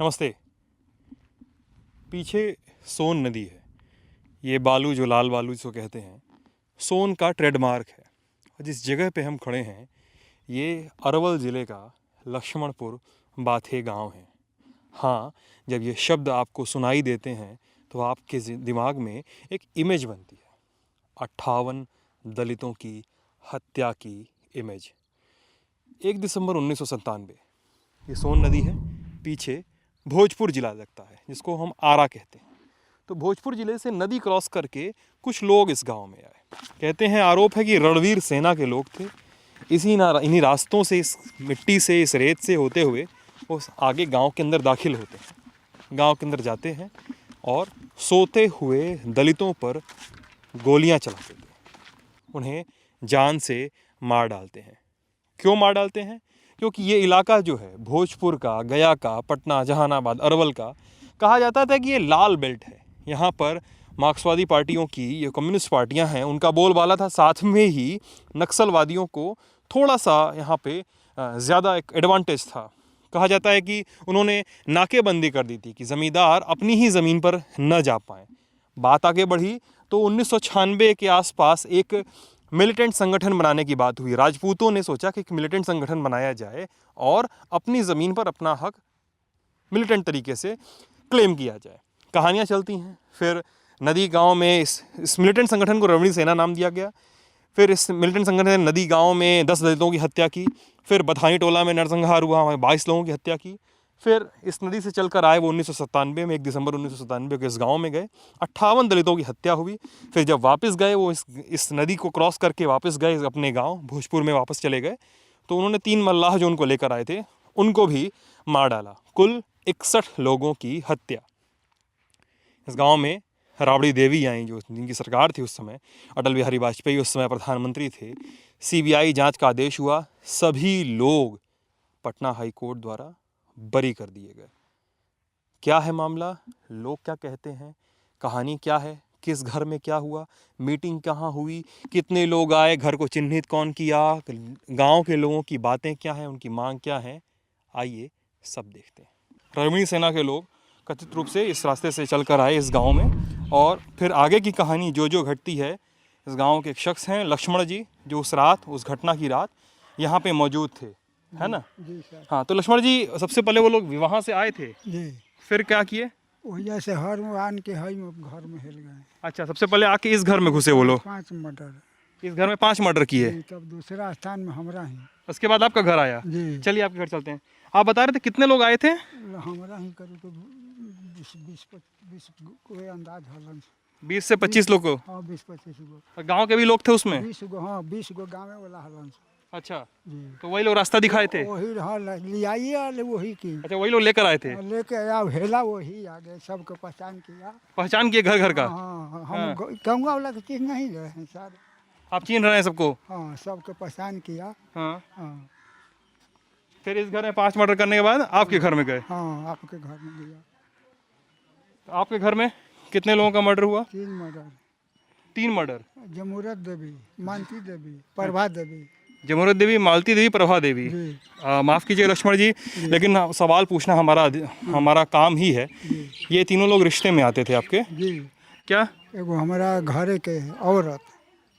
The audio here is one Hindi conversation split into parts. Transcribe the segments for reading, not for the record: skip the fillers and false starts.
नमस्ते। पीछे सोन नदी है। ये बालू जो लाल बालू जिसको कहते हैं, सोन का ट्रेडमार्क है। और जिस जगह पे हम खड़े हैं ये अरवल ज़िले का लक्ष्मणपुर बाथे गांव है। हाँ, जब ये शब्द आपको सुनाई देते हैं तो आपके दिमाग में एक इमेज बनती है, 58 दलितों की हत्या की इमेज। 1 दिसंबर 1997 ये सोन नदी है, पीछे भोजपुर ज़िला लगता है जिसको हम आरा कहते हैं। तो भोजपुर ज़िले से नदी क्रॉस करके कुछ लोग इस गांव में आए। कहते हैं, आरोप है कि रणवीर सेना के लोग थे। इन्हीं रास्तों से, इस मिट्टी से, इस रेत से होते हुए वो आगे गांव के अंदर दाखिल होते हैं, गांव के अंदर जाते हैं और सोते हुए दलितों पर गोलियां चलाते थे, उन्हें जान से मार डालते हैं। क्यों मार डालते हैं? क्योंकि ये इलाका जो है भोजपुर का, गया का, पटना, जहानाबाद, अरवल का, कहा जाता था कि ये लाल बेल्ट है। यहाँ पर मार्क्सवादी पार्टियों की, ये कम्युनिस्ट पार्टियाँ हैं, उनका बोलबाला था। साथ में ही नक्सलवादियों को थोड़ा सा यहाँ पे ज़्यादा एक एडवांटेज था। कहा जाता है कि उन्होंने नाकेबंदी कर दी थी कि ज़मींदार अपनी ही ज़मीन पर न जा पाएँ। बात आगे बढ़ी तो 1996 के आसपास एक मिलिटेंट संगठन बनाने की बात हुई। राजपूतों ने सोचा कि एक मिलिटेंट संगठन बनाया जाए और अपनी ज़मीन पर अपना हक मिलिटेंट तरीके से क्लेम किया जाए। कहानियाँ चलती हैं। फिर नदी गांव में इस मिलिटेंट संगठन को रणवीर सेना नाम दिया गया। फिर इस मिलिटेंट संगठन ने नदी गांव में 10 दलितों की हत्या की। फिर बथानी टोला में नरसंहार हुआ, वहाँ 22 लोगों की हत्या की। फिर इस नदी से चलकर आए वो 1997 में, 1 दिसंबर 1997 को इस गांव में गए, 58 दलितों की हत्या हुई। फिर जब वापस गए वो इस नदी को क्रॉस करके वापस गए अपने गांव भोजपुर में वापस चले गए, तो उन्होंने 3 मल्लाह जो उनको लेकर आए थे उनको भी मार डाला। कुल 61 लोगों की हत्या। इस गाँव में राबड़ी देवी आई, जो जिनकी सरकार थी उस समय, अटल बिहारी वाजपेयी उस समय प्रधानमंत्री थे। CBI जाँच का आदेश हुआ, सभी लोग पटना हाई कोर्ट द्वारा बरी कर दिए गए। क्या है मामला, लोग क्या कहते हैं, कहानी क्या है, किस घर में क्या हुआ, मीटिंग कहाँ हुई, कितने लोग आए, घर को चिन्हित कौन किया, गांव के लोगों की बातें क्या हैं, उनकी मांग क्या है, आइए सब देखते हैं। रणवीर सेना के लोग कथित रूप से इस रास्ते से चलकर आए इस गांव में, और फिर आगे की कहानी जो घटती है, इस गांव के एक शख्स हैं लक्ष्मण जी, जो उस घटना की रात यहाँ पे मौजूद थे, है ना? जी सर। हाँ, तो लक्ष्मण जी, सबसे पहले वो लोग वहाँ से आए थे जी, फिर क्या किए? वही से हर में आन के हई में घर में हिल गए। अच्छा, सबसे पहले आके इस घर में घुसे वो लोग। 5 मर्डर। इस घर में 5 मर्डर किए। तब दूसरा स्थान में हमरा ही। उसके बाद आपका घर आया। जी, चलिए आपके घर चलते हैं। आप बता रहे थे कितने लोग आए थे? हमरा ही करीब तो 20 कोई अंदाज हलन। 20 से 25 लोग को। हाँ, 20-25 गो। गांव के भी लोग थे उसमें? 20 गो, हाँ 20 गो गाँव वाला हलन। अच्छा, जी, तो वही लोग रास्ता दिखाए थे? वही हाँ लियाइए आले वही की। अच्छा, वही लोग लेकर आए थे? लेके आया हेला वही आ गए, सबको पहचान किया। पहचान किए घर घर का? हाँ, हम गाँव वाला की चीज नहीं रहे हैं सर। आप चिन्ह रहे हैं सबको? हाँ, सबको पहचान किया। हाँ। हाँ, फिर इस घर में 5 मर्डर करने के बाद आपके घर में गए? हाँ, आपके घर में गया। तो आपके घर में कितने लोगों का मर्डर हुआ? 3 मर्डर। 3 मर्डर। जमुरत देवी, मानती देवी, प्रभा देवी। जमुरत देवी, मालती देवी, प्रभा देवी। माफ़ कीजिए लक्ष्मण जी, लेकिन सवाल पूछना हमारा काम ही है। ये तीनों लोग रिश्ते में आते थे आपके? जी, क्या? एगो हमारा घरे के औरत,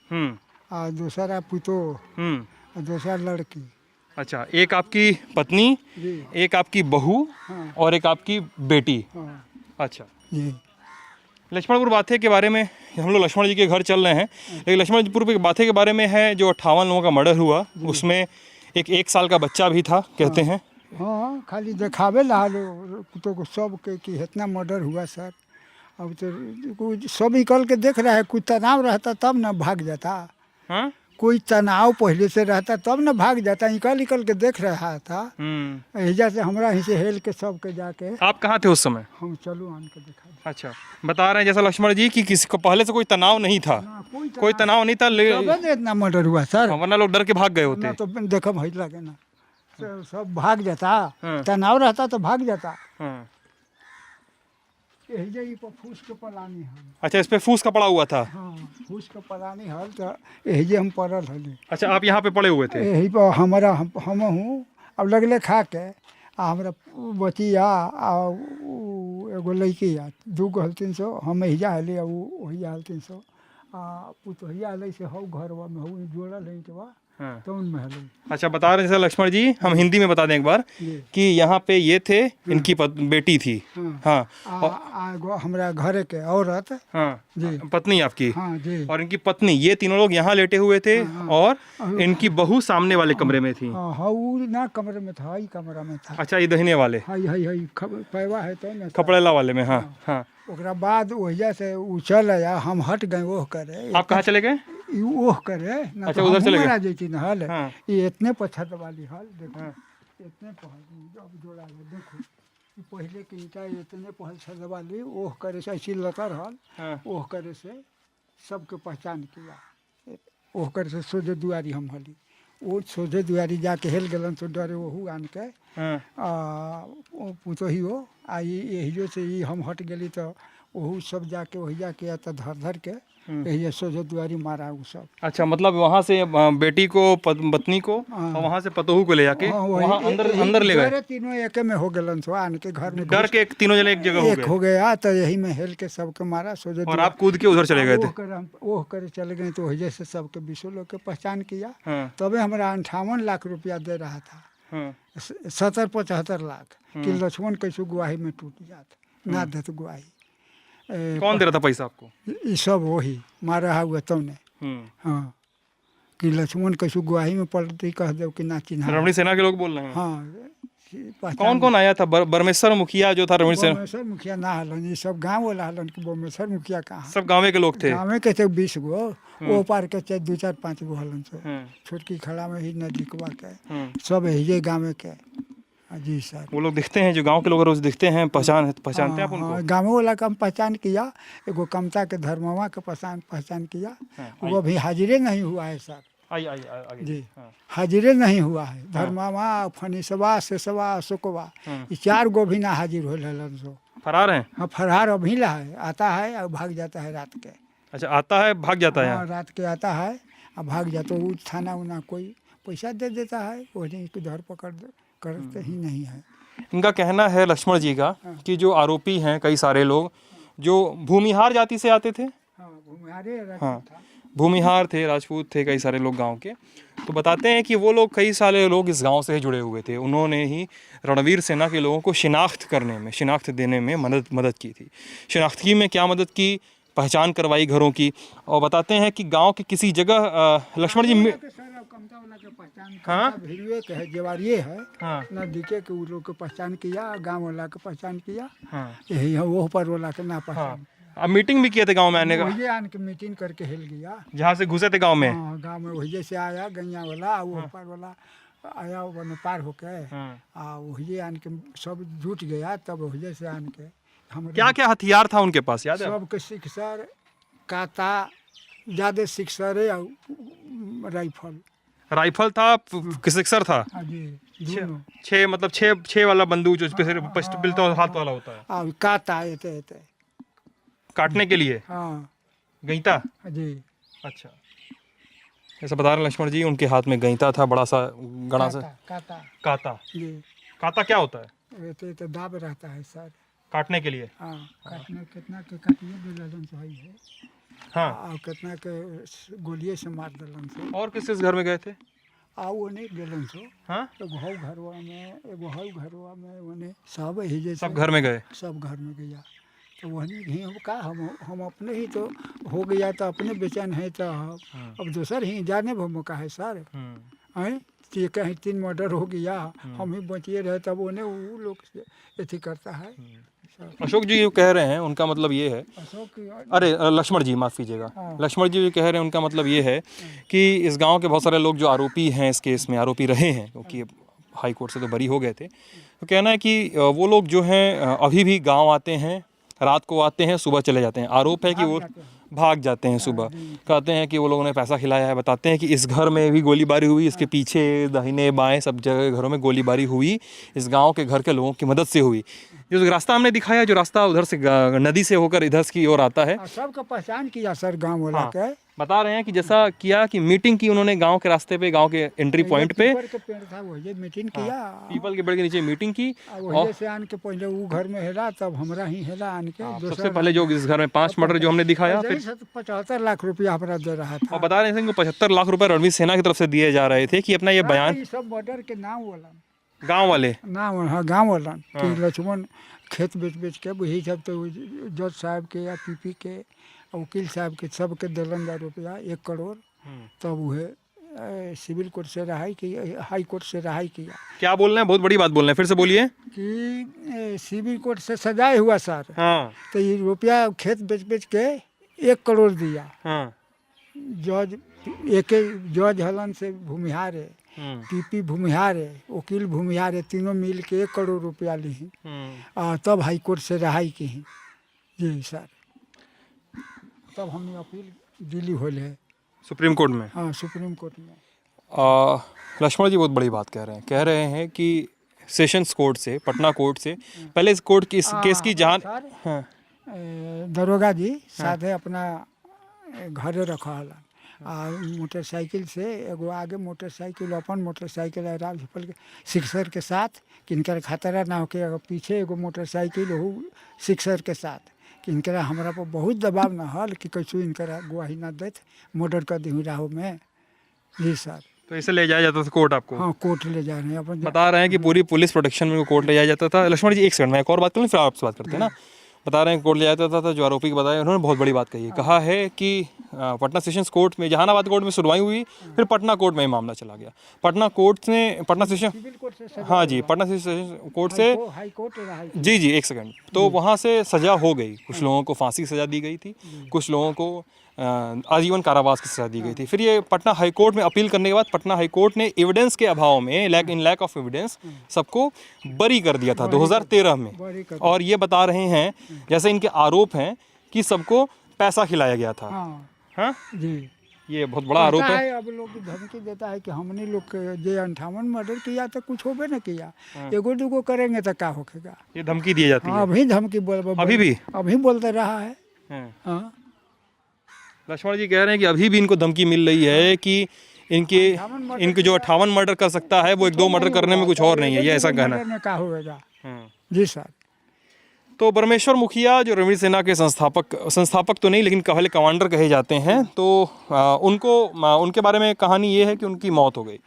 हम्म, और दूसरा पुतो, और दूसरा लड़की। अच्छा, एक आपकी पत्नी, जी, एक आपकी बहू, हाँ, और एक आपकी बेटी। हाँ, अच्छा, जी, लक्ष्मणपुर बाथे के बारे में हम लोग लक्ष्मण जी के घर चल रहे हैं, लेकिन लक्ष्मणपुर के बाथे के बारे में है जो 58 लोगों का मर्डर हुआ, उसमें एक साल का बच्चा भी था कहते हैं। हाँ, खाली देखावे ला तो सब के कि इतना मर्डर हुआ सर। अब तो सब निकल के देख रहा है, कुछ तनाव रहता तब ना भाग जाता। हाँ, कोई तनाव पहले से रहता तब ना भाग जाता, निकल के देख रहा था। एजा से हमरा ही से हेल के सब के जाके। आप कहाँ थे उस समय? हम चलो आन के दिखा। अच्छा, बता रहे हैं जैसा लक्ष्मण जी कि किसी को पहले से कोई तनाव नहीं था? कोई तनाव नहीं था, इतना मर्डर हुआ सर, वरना लोग डर के भाग गए होते। ना तो देखो भाई लगे ना, सब भाग जाता। तनाव रहता तो भाग जाता। यही पर फूस के पलानी हल। अच्छा, इस पे फूस का पड़ा हुआ था? हाँ, फूस के पलानी हल तो यही हम पड़ल हली। अच्छा, आप यहाँ पे पड़े हुए थे? यही पर हमारा हम हूँ। अब लगले खा के आ हमरा बचिया आ एगो लड़की आ 2 हलथिन सो हम हिजा हली आ वो हिजा हलथिन सो आ पुतहिया हले से हौ घरवा में हौ जोड़ल है तो हाँ। तौन में हले। अच्छा, बता रहे हैं सर लक्ष्मण जी, हम हिंदी में बता दें एक बार जी। कि यहाँ पे ये थे, इनकी बेटी थी। हाँ एगो हमरा घरे के औरत हाँ जी। पत्नी आपकी हाँ जी। और इनकी पत्नी, ये तीनों लोग यहाँ लेटे हुए थे और इनकी बहू सामने वाले कमरे में थी। हाँ हाँ वो ना कमरे में था, ही कमरा में था। अच्छा, ये दहिने वाले हाई पैवा है तो ना खपड़ेला वाले में। हाँ हाँ। ओकरा बाद वजह से वो चल आया, हम हट गए ओह करे। आप कहाँ चले गए? ओह करे ना। अच्छा, तो उधर चले गए। मरा जैती ना हल। हाँ। ये इतने पछत वाली हल देखो, इतने पहल अब जोड़ा है देखो, पहले की ईटा इतने पहल छत वाली ओह करे से ऐसी लतर हल। ओह करे से सबके पहचान किया, ओह करे से सोझे दुआरी हम हली, वो सोझे दुआरी जाके हेल गलन तो डरे वहू आन के पुतही हो आ यही से ही हम हट गली तो वहू सब जाके वही जाके तो धर धर के यही सोझे दुआरी मारा वो सब। अच्छा, मतलब वहाँ से बेटी को पत्नी को और वहाँ से पतोहू को ले जाके वहाँ अंदर ले गए। तीनों एक में हो गलन तो आन के घर में डर के तीनों जने एक जगह एक हो गया तो यही में हेल के सबके मारा सोझे। और आप कूद के उधर चले गए थे? ओह करे चले गए तो वही से सबके 20 लोग के पहचान किया। हाँ। तबे हमारा 58 लाख रुपया दे रहा था। 70-75 लाख कि लक्ष्मण कैसे गुआही में टूट जात ना देत गुआही। कौन दे रहा था पैसा आपको? ये सब वही मारा हुआ तुमने। हाँ, कि लक्ष्मण कैसे गुआही में पलटी कह दो कि ना चिन्हा। रमणी सेना के लोग बोल रहे हैं। हाँ, कौन कौन आया था? बरमेश्वर मुखिया जो था, रमणी सेना। बमेश्वर मुखिया ना हलन, ये सब गाँव वाला हलन कि बमेश्वर मुखिया कहाँ। सब गाँव के लोग थे। गाँव के थे 20 गो, वो पार के चाहे 2-4-5 गो हलन से। छोटकी खड़ा में ही नजदीकवा के सब यही गाँव के। जी सर। वो लोग दिखते हैं, जो गांव के लोग रोज दिखते हैं, पहचानते हैं आप उनको? गाँव वाला का हम पहचान किया, एगो कमता के धर्मवा के पहचान किया। वो अभी हाजिरे नहीं हुआ है सर। आगे जी। हाजिरे नहीं हुआ है। धर्मवा, फनीसवा, शेषवा, अशोकवा, ये 4 गो भी ना हाजिर हो हलन सो। फरार हैं? हाँ, फरार अभी ला है, आता है और भाग जाता है रात के। अच्छा, आता है भाग जाता है? हाँ, रात के आता है और भाग जाता है। थाना उना कोई पैसा दे देता है, वही धर पकड़ करते ही नहीं है। इनका कहना है लक्ष्मण जी का कि जो आरोपी हैं कई सारे लोग जो भूमिहार जाति से आते थे। हाँ, भूमिहार थे, राजपूत थे, कई सारे लोग गांव के। तो बताते हैं कि वो लोग, कई सारे लोग इस गांव से ही जुड़े हुए थे। उन्होंने ही रणवीर सेना के लोगों को शिनाख्त देने में मदद की थी। शिनाख्ती में क्या मदद की? पहचान करवाई घरों की। और बताते हैं कि गांव के किसी जगह लक्ष्मण जी हाँ जेवारिये है। हाँ। नजदीके के वो लोग के पहचान किया, गांव वाला के पहचान किया। हाँ। यही है वो पर वाला के ना पहचान। हाँ। अब मीटिंग भी किए थे गांव में आने का? वही आन के मीटिंग करके हिल गया, जहाँ से घुसे थे गांव में। हाँ, गांव में वही से आया गैया वाला, वो पर वाला आया, वो पार होके वही आन के सब जुट गया। तब वही से आन के क्या क्या हथियार था उनके पास याद है? सबके सिक्सर, काता, ज्यादा सिक्सर है, राइफल था, सिक्सर था। जी, 6 मतलब 6 वाला बंदूक जो पिस्टल तो हाथ वाला होता है। काटा काटने के लिए। हाँ। गईता जी। अच्छा, ऐसा बता रहे लक्ष्मण जी, उनके हाथ में गईता था, बड़ा सा गड़ा सा काता। जी। काता क्या होता है? तो दाब रहता है सर, काटने के लिए। हाँ, काटने कितना के काटिए दिलन से है। हाँ, और कितना के गोलिये से मार दिलन से। और किस घर में गए थे? वो नहीं दिलन से। हाँ, एगो हौ घरवा में वने सब ही जैसे सब घर में गए, सब घर में गया। तो वही ही हम अपने ही तो हो गया, तो अपने बेचैन है। तो अब दूसर ही जाने वो मौका है सर। हैं कहीं 3 मर्डर हो गया, हम ही बचिए रहे, तब उन्हें वो लोग ऐसी करता है। अशोक जी जो कह रहे हैं उनका मतलब ये है, अरे लक्ष्मण जी माफ़ कीजिएगा। हाँ। लक्ष्मण जी जो कह रहे हैं उनका मतलब ये है कि इस गांव के बहुत सारे लोग जो आरोपी हैं, इस केस में आरोपी रहे हैं, क्योंकि हाई कोर्ट से तो बरी हो गए थे, तो कहना है कि वो लोग जो हैं अभी भी गांव आते हैं, रात को आते हैं, सुबह चले जाते हैं। आरोप है कि वो भाग जाते हैं सुबह। कहते हैं कि वो लोगों ने पैसा खिलाया है, बताते हैं कि इस घर में भी गोलीबारी हुई, इसके पीछे दाहिने बाएं सब जगह घरों में गोलीबारी हुई, इस गांव के घर के लोगों की मदद से हुई। जो रास्ता हमने दिखाया, जो रास्ता उधर से नदी से होकर इधर की ओर आता है, सबका पहचान किया सर गांव वाला हाँ, के। बता रहे हैं कि जैसा किया कि मीटिंग की उन्होंने गांव के रास्ते पे, गांव के एंट्री पॉइंट पे, पीपल के पेड़ था वही मीटिंग किया। पीपल के पेड़ के नीचे मीटिंग की। वही से आन के पहले वो घर में हेला, तब हमरा ही हेला आन के। सबसे पहले जो इस घर में 5 मर्डर जो हमने दिखाया, फिर 75 लाख रुपया हमारा दे रहा था। और बता रहे थे कि 75 लाख रुपए रणवीर सेना की तरफ से दिए जा रहे थे कि अपना ये बयान। ये सब मर्डर के नाम वाला गांव वाले नाम, हाँ गाँव वाला कि लक्ष्मण खेत बेच बेच के वही सब, तो जज साहब के या पीपी के वकील साहब के सबके दिलन रुपया 1 करोड़। तब वह सिविल कोर्ट से रहाई की, हाई कोर्ट से रहाई किया। क्या बोल रहे हैं, बहुत बड़ी बात बोल रहे हैं, फिर से बोलिए। कि सिविल कोर्ट से सजाए हुआ सर, हाँ, तो ये रुपया खेत बेच बेच के 1 करोड़ दिया। हाँ, जज एक जज हलन से भूमिहार है, पीपी भूमिहार है, वकील भूमिहार है, तीनों मिल के 1 करोड़ रुपया ली। तब हाई कोर्ट से रहाई की जी सर। तब हमने अपील दिल्ली होले है, सुप्रीम कोर्ट में। हाँ सुप्रीम कोर्ट में। लक्ष्मण जी बहुत बड़ी बात कह रहे हैं कि सेशंस कोर्ट से, पटना कोर्ट से, पहले इस कोर्ट की, इस केस की जांच, हाँ, दरोगा जी साथे अपना घरे रखा हला। मोटरसाइकिल से एगो आगे मोटरसाइकिल, अपन मोटरसाइकिल राइफल के सिक्सर के साथ, किनकर खतरा ना होके, अगर पीछे एगो मोटरसाइकिल हो सिक्सर के साथ, कि इनकरा हमरा पर बहुत दबाव न हल कि कैसे इनकरा गवाही न देत, मर्डर कर दी राहु में जी सर। तो इसे ले जाया जाता था कोर्ट आपको? हाँ कोर्ट ले जा रहे हैं अपन। बता रहे हैं कि पूरी पुलिस प्रोटेक्शन में कोर्ट ले जाया जाता था। लक्ष्मण जी एक सेकंड, मैं एक और बात करूँ फिर आपसे बात करते हैं ना। बता रहे हैं कोर्ट ले जाया जाता था, जो आरोपी को बताया उन्होंने बहुत बड़ी बात कही है। कहा है कि पटना सेशंस कोर्ट में, जहानाबाद कोर्ट में सुनवाई हुई, फिर पटना कोर्ट में मामला चला गया। पटना कोर्ट ने, पटना सेशन, हाँ जी, पटना सेशन कोर्ट से, हाई कोर्ट जी जी एक सेकंड, तो वहाँ से सज़ा हो गई। कुछ लोगों को फांसी की सज़ा दी गई थी, कुछ लोगों को आजीवन कारावास की सज़ा दी गई थी। फिर ये पटना हाई कोर्ट में अपील करने के बाद पटना हाई कोर्ट ने एविडेंस के अभाव में, लैक ऑफ एविडेंस, सबको बरी कर दिया था 2013 में। और ये बता रहे हैं, जैसे इनके आरोप हैं कि सबको पैसा खिलाया गया था। हाँ जी, ये बहुत बड़ा आरोप है। अब लोग धमकी देता है कि हमने लोग जो 58 मर्डर किया तो कुछ होबे न किया, एगो दूगो करेंगे तो क्या होगा। ये धमकी दी जाती है अभी धमकी अभी बोलते रहा है। हाँ लक्ष्मण जी कह रहे हैं कि अभी भी इनको धमकी मिल रही है कि इनके जो 58 मर्डर कर सकता है वो 1-2 मर्डर करने में कुछ और नहीं है, ये ऐसा कहना है। क्या होगा जी सर। तो परमेश्वर मुखिया जो रणवीर सेना के संस्थापक तो नहीं लेकिन पहले कमांडर कहे जाते हैं, तो उनके बारे में कहानी ये है कि उनकी मौत हो गई।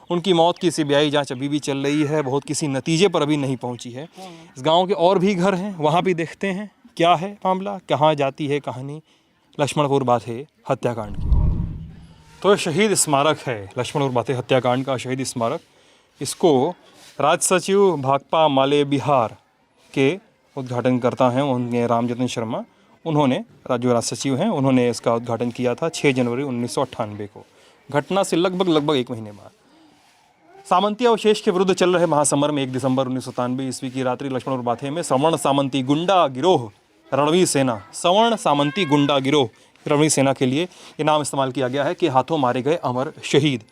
उनकी मौत की सीबीआई जांच अभी भी चल रही है, बहुत किसी नतीजे पर अभी नहीं पहुंची है। इस गांव के और भी घर हैं, वहां भी देखते हैं क्या है मामला, कहाँ जाती है कहानी लक्ष्मणपुर बाथे हत्याकांड की। तो शहीद स्मारक है लक्ष्मणपुर बाथे हत्याकांड का शहीद स्मारक। इसको राज्य सचिव भाकपा माले बिहार के उद्घाटनकर्ता हैं उनके रामजतन शर्मा, उन्होंने जो राज्य सचिव हैं उन्होंने इसका उद्घाटन किया था 6 जनवरी 1998 को, घटना से लगभग 1 महीने बाद। सामंती अवशेष के विरुद्ध चल रहे महासमर में 1 दिसंबर 1997 ईस्वी की रात्रि लक्ष्मणपुर बाथे में सवर्ण सामंती गुंडा गिरोह रणवीर सेना, सवर्ण सामंती गुंडा गिरोह रणवीर सेना के लिए ये नाम इस्तेमाल किया गया है कि हाथों मारे गए अमर शहीद।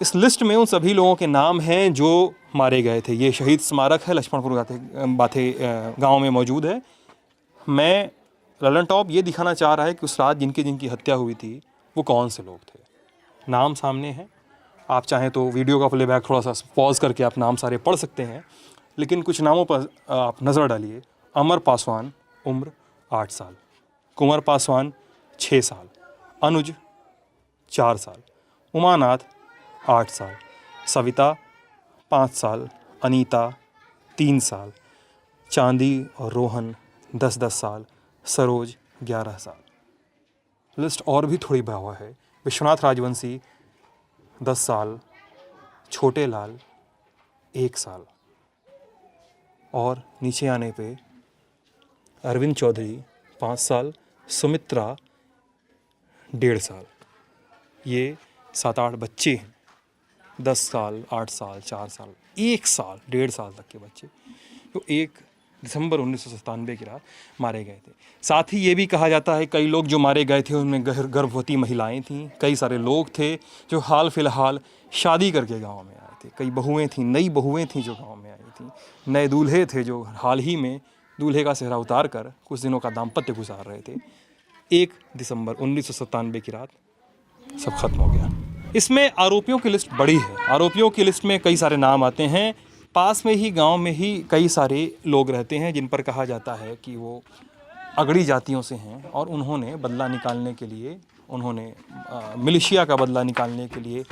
इस लिस्ट में उन सभी लोगों के नाम हैं जो मारे गए थे। ये शहीद स्मारक है लक्ष्मणपुर बाथे गांव में मौजूद है। मैं ललन टॉप ये दिखाना चाह रहा है कि उस रात जिनकी हत्या हुई थी वो कौन से लोग थे। नाम सामने हैं, आप चाहें तो वीडियो का प्लेबैक थोड़ा सा पॉज करके आप नाम सारे पढ़ सकते हैं, लेकिन कुछ नामों पर आप नज़र डालिए। अमर पासवान उम्र 8 साल, कुंवर पासवान 6 साल, अनुज 4 साल, उमानाथ 8 साल, सविता 5 साल, अनीता 3 साल, चांदी और रोहन 10-10 साल, सरोज 11 साल। लिस्ट और भी थोड़ी भयावह है। विश्वनाथ राजवंशी 10 साल, छोटे लाल 1 साल, और नीचे आने पे अरविंद चौधरी 5 साल, सुमित्रा 1.5 साल। ये 7-8 बच्चे हैं, 10 साल, 8 साल, 4 साल, 1 साल, 1.5 साल तक के बच्चे। तो एक दिसंबर 1997 की रात मारे गए थे। साथ ही ये भी कहा जाता है कई लोग जो मारे गए थे उनमें गर्भवती महिलाएं थीं, कई सारे लोग थे जो हाल फिलहाल शादी करके गांव में आए थे, कई बहुएं थीं, नई बहुएं थीं जो गांव में आई थीं, नए दूल्हे थे जो हाल ही में दूल्हे का सेहरा उतार कर कुछ दिनों का दाम्पत्य गुजार रहे थे। 1 दिसंबर 1997 की रात सब खत्म हो गया। इसमें आरोपियों की लिस्ट बड़ी है। आरोपियों की लिस्ट में कई सारे नाम आते हैं। पास में ही गांव में ही कई सारे लोग रहते हैं जिन पर कहा जाता है कि वो अगड़ी जातियों से हैं और उन्होंने बदला निकालने के लिए, उन्होंने मिलिशिया का बदला निकालने के लिए,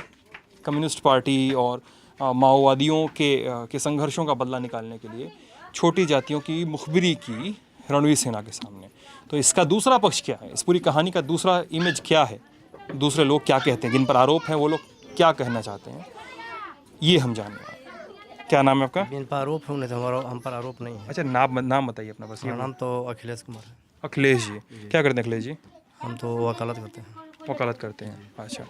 कम्युनिस्ट पार्टी और माओवादियों के संघर्षों का बदला निकालने के लिए छोटी जातियों की मुखबिरी की रणवीर सेना के सामने। तो इसका दूसरा पक्ष क्या है, इस पूरी कहानी का दूसरा इमेज क्या है, दूसरे लोग क्या कहते हैं, जिन पर आरोप हैं वो लोग क्या कहना चाहते हैं, ये हम जानेंगे। क्या नाम है आपका? जिन पर आरोप है उन्हें तो हम पर आरोप नहीं है। अच्छा, नाम बताइए अपना बस। मेरा नाम तो अखिलेश कुमार है। अखिलेश जी, क्या करते हैं अखिलेश जी? हम तो वकालत करते हैं। वकालत करते हैं, अच्छा।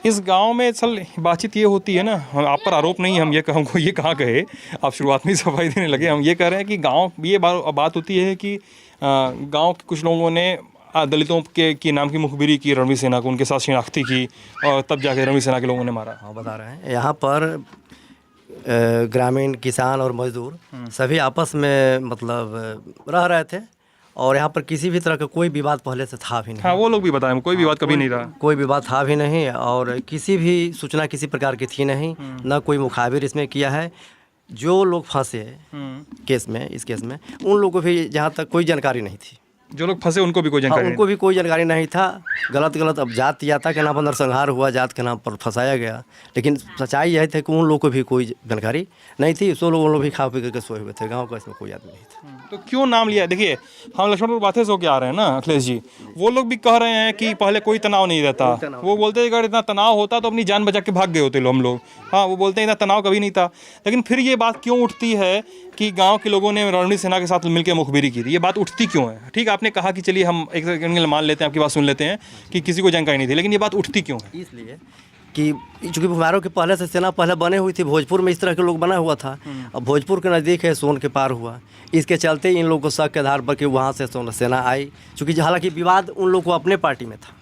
इस गांव में असल बातचीत ये होती है ना, हम आप पर आरोप नहीं, हम ये हमको ये कहाँ कहे, आप शुरुआत में ही सफाई देने लगे। हम ये कह रहे हैं कि गांव ये बात होती है कि गांव के कुछ लोगों ने दलितों के नाम की मुखबिरी की रणवीर सेना को, उनके साथ शिनाख्ती की और तब जाके रणवीर सेना के लोगों ने मारा। हाँ, बता रहे हैं। यहाँ पर ग्रामीण किसान और मजदूर सभी आपस में मतलब रह रहे थे और यहाँ पर किसी भी तरह का कोई विवाद पहले से था भी नहीं। हाँ, वो लोग भी बताएं, कोई विवाद कभी नहीं रहा, कोई विवाद था भी नहीं और किसी भी सूचना किसी प्रकार की थी नहीं, न कोई मुखाबिर इसमें किया है। जो लोग फंसे केस में, इस केस में, उन लोगों को भी जहाँ तक कोई जानकारी नहीं थी। जो लोग फंसे उनको भी कोई जानकारी उनको भी कोई जानकारी नहीं था। गलत अब जात के नाम पर नरसंहार हुआ, जात के नाम पर फंसाया गया, लेकिन सच्चाई यह थी कि उन लोगों को भी कोई जानकारी नहीं थी। सो लोग भी खा पी करके सोए हुए थे, गांव का इसमें कोई आदमी नहीं था। तो क्यों नाम लिया? देखिए, हम लक्ष्मणपुर बातें सो के आ रहे हैं ना अखिलेश जी, वो लोग भी कह रहे हैं कि पहले कोई तनाव नहीं रहता। वो बोलते हैं अगर इतना तनाव होता तो अपनी जान बचा के भाग गए होते हम लोग। हाँ, वो बोलते हैं इतना तनाव कभी नहीं था। लेकिन फिर ये बात क्यों उठती है कि गांव के लोगों ने रणवीर सेना के साथ मिलकर मुखबिरी की थी? ये बात उठती क्यों है? ठीक, आपने कहा कि चलिए हम एक सेकंड मान लेते हैं, आपकी बात सुन लेते हैं कि किसी को जानकारी नहीं थी, लेकिन ये बात उठती क्यों है? इसलिए कि चूँकि हमारों के पहले से सेना पहले बने हुई थी, भोजपुर में इस तरह के लोग बना हुआ था। अब भोजपुर के नज़दीक है, सोन के पार हुआ, इसके चलते इन लोगों को शक के आधार पर कि वहाँ से सेना आई। चूँकि हालांकि विवाद उन लोगों को अपने पार्टी में था,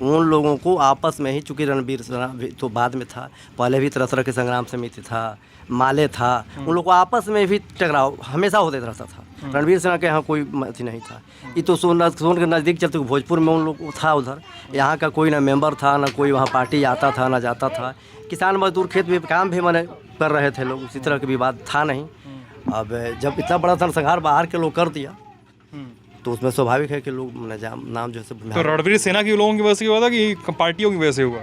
उन लोगों को आपस में ही, चूँकि रणवीर सेना तो बाद में था, पहले भी तरह तरह के संग्राम समिति था, माले था, उन लोगों को आपस में भी टकराव हमेशा होते रहता था। रणवीर सेना के यहाँ कोई अथी नहीं था। ये तो सोन के नज़दीक चलते भोजपुर में उन लोग था, उधर यहाँ का कोई ना मेंबर था, ना कोई वहाँ पार्टी आता था ना जाता था। किसान मजदूर खेत में काम भी मैंने कर रहे थे लोग, उसी तरह का विवाद था नहीं। अब जब इतना बड़ा नरसंहार बाहर के लोग कर दिया तो उसमें स्वाभाविक है कि लोग नाम जो है। तो रणवीर सेना के लोगों की वजह से हुआ था कि पार्टियों की वजह से हुआ?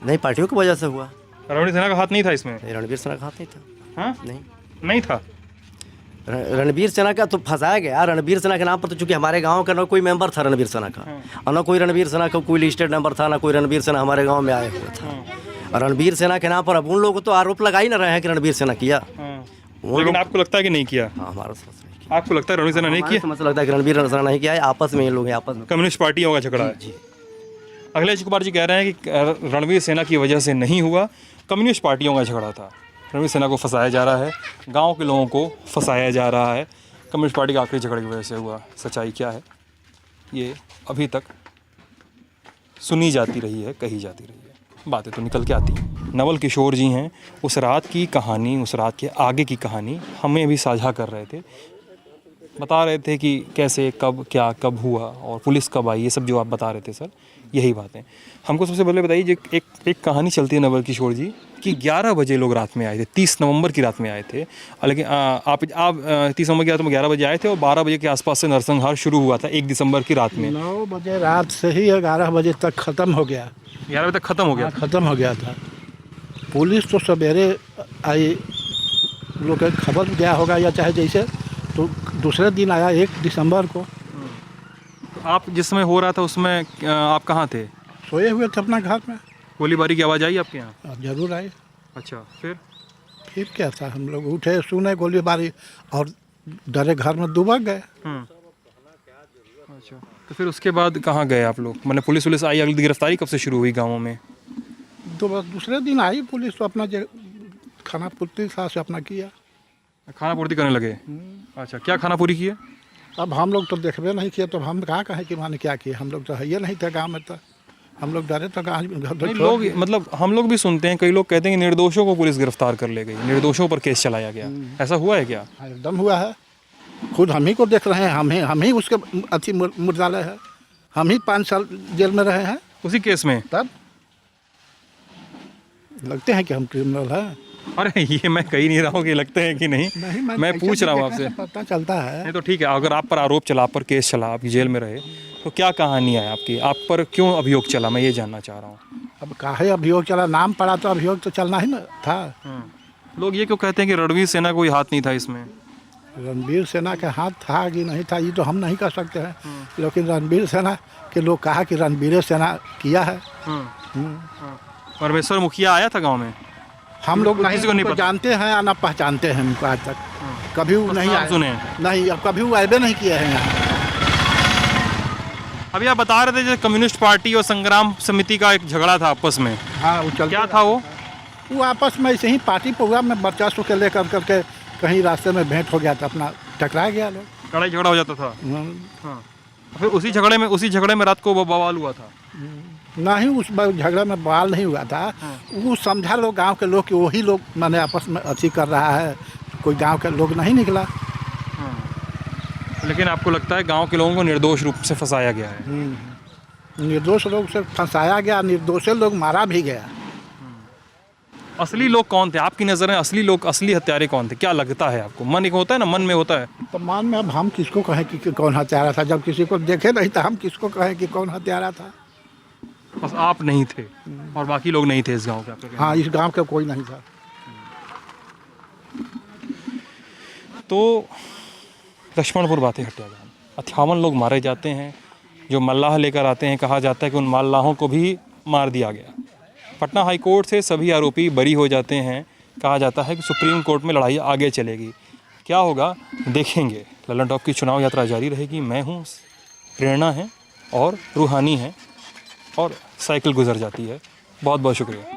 नहीं, पार्टियों की वजह से हुआ। रणवीर सेना का हाथ नहीं था इसमें? रणवीर सेना का हाथ नहीं था। हाँ, नहीं था। रणवीर सेना का तो फंसाया गया। रणवीर सेना के नाम पर तो चूंकि हमारे गांव का ना कोई मेंबर था रणवीर सेना का, और ना कोई रणवीर सेना का कोई लिस्टेड नंबर था, ना कोई रणवीर सेना हमारे गांव में आया हुआ था। और रणवीर सेना के नाम पर अब उन लोगों को तो आरोप लगा ही ना रहे हैं कि रणवीर सेना किया। लेकिन आपको लगता है कि नहीं किया? हाँ, हमारा समझ नहीं किया। आपको लगता है रणवीर सेना नहीं किया? समझ लगता है कि रणवीर सेना नहीं किया है। आपस में ये लोग आपस में कम्युनिस्ट पार्टियों का झगड़ा है। जी। अखिलेश कुमार जी कह रहे हैं कि रणवीर सेना की वजह से नहीं हुआ, कम्युनिस्ट पार्टियों का झगड़ा था। रणवीर सेना को फंसाया जा रहा है, गांव के लोगों को फंसाया जा रहा है, कम्युनिस्ट पार्टी का आखिरी झगड़े की वजह से हुआ। सच्चाई क्या है ये अभी तक सुनी जाती रही है, कही जाती रही है, बातें तो निकल के आती हैं। नवल किशोर जी हैं, उस रात की कहानी, उस रात के आगे की कहानी हमें भी साझा कर रहे थे, बता रहे थे कि कैसे, कब, क्या, कब हुआ और पुलिस कब आई, ये सब जो आप बता रहे थे सर, यही बातें। हमको सबसे पहले बताइए, जो एक कहानी चलती है नवल किशोर जी कि 11 बजे लोग रात में आए थे, 30 नवंबर की रात में आए थे। लेकिन आप 30 नवंबर की रात में 11 बजे आए थे और 12 बजे के आसपास से नरसंहार शुरू हुआ था 1 दिसंबर की रात में। 9 बजे रात से ही 11 बजे तक ख़त्म हो गया। 11 बजे तक ख़त्म हो गया? ख़त्म हो गया था। पुलिस तो सवेरे आई, लोग के खबर गया होगा या चाहे जैसे, तो दूसरे दिन आया 1 दिसंबर को। तो आप जिस समय हो रहा था उसमें आप कहाँ थे? सोए हुए थे अपना घर में। गोलीबारी की आवाज़ आई आपके यहाँ? जरूर आई। अच्छा, फिर क्या था, हम लोग उठे, सुने गोलीबारी और डरे घर में दुबक गए। अच्छा, तो फिर उसके बाद कहाँ गए आप लोग? मैंने पुलिस आई, अगली गिरफ्तारी कब से शुरू हुई गाँवों में? दूसरे दिन आई पुलिस, तो अपना खाना पुलिस से अपना किया। खाना पूर्ति करने लगे। अच्छा, क्या खाना पूरी की है? अब हम लोग तो देखबे नहीं किए तो हम कहाँ कहें कि माने क्या किए, हम लोग तो है ये नहीं थे गाँव में, तो हम लोग डरे तो नहीं, लोग मतलब हम लोग भी सुनते हैं, कई लोग कहते हैं कि निर्दोषों को पुलिस गिरफ्तार कर ले गई, निर्दोषों पर केस चलाया गया, ऐसा हुआ है क्या? एकदम हुआ है। खुद हम ही को देख रहे हैं, हम ही उसके अति मुर्दालय है, हम ही 5 साल जेल में रहे हैं उसी केस में। तब लगते हैं कि हम क्रिमिनल हैं। अरे ये मैं कही नहीं रहा हूँ कि लगते हैं कि नहीं, मैं पूछ रहा हूँ आपसे। पता चलता है। नहीं तो ठीक है, अगर आप पर आरोप चला, आप पर केस चला, आप जेल में रहे, तो क्या कहानी है आपकी, आप पर क्यों अभियोग चला, मैं ये जानना चाह रहा हूँ। अब काहे अभियोग चला, नाम पड़ा तो अभियोग तो चलना ही ना था। लोग ये क्यों कहते हैं कि रणवीर सेना कोई हाथ नहीं था इसमें? रणवीर सेना का हाथ था कि नहीं था ये तो हम नहीं कह सकते हैं, लेकिन रणवीर सेना के लोग कहा कि रणवीर सेना किया है। परमेश्वर मुखिया आया था गाँव में? हम लोग नहीं किसी को नहीं उनको पता। जानते हैं या ना पहचानते हैं उनको आज तक, कभी वो नहीं नाम आए, सुने? नहीं, अब कभी वो आए नहीं किए हैं यहाँ। अभी आप बता रहे थे जो कम्युनिस्ट पार्टी और संग्राम समिति का एक झगड़ा था आपस में, हाँ वो चलता क्या था वो? वो आपस में ऐसे ही पार्टी प्रोग्राम में वर्चस्व के लेकर करके कहीं रास्ते में भेंट हो गया था, अपना टकरा गया लोग। लड़ाई झगड़ा हो जाता था। हाँ, फिर उसी झगड़े में रात को वो बवाल हुआ था। नहीं, उस झगड़े में बवाल नहीं हुआ था। वो समझा लोग गांव के लोग कि वही लोग मैंने आपस में अच्छी कर रहा है, कोई गांव के लोग नहीं निकला। लेकिन आपको लगता है गांव के लोगों को निर्दोष रूप से फंसाया गया है? निर्दोष लोग से फंसाया गया, निर्दोष लोग मारा भी गया। असली लोग कौन थे आपकी नज़र में? असली लोग, असली हत्यारे कौन थे, क्या लगता है आपको? मन एक होता है ना, मन में होता है। तो मान में अब हम किसको कहें कि कौन हत्यारा था, जब किसी को देखे नहीं था, हम किसको कहें कि कौन हत्यारा था। बस आप नहीं थे और बाकी लोग नहीं थे इस गांव के, आपका कहना है? हाँ, इस गांव के कोई नहीं था। तो लक्ष्मणपुर बातें हत्याकांड, 58 लोग मारे जाते हैं, जो मल्लाह लेकर आते हैं, कहा जाता है कि उन मल्लाहों को भी मार दिया गया। पटना हाई कोर्ट से सभी आरोपी बरी हो जाते हैं, कहा जाता है कि सुप्रीम कोर्ट में लड़ाई आगे चलेगी। क्या होगा देखेंगे। ललन टॉप की चुनाव यात्रा जारी रहेगी। मैं हूँ, प्रेरणा है और रूहानी है और साइकिल गुजर जाती है। बहुत बहुत शुक्रिया।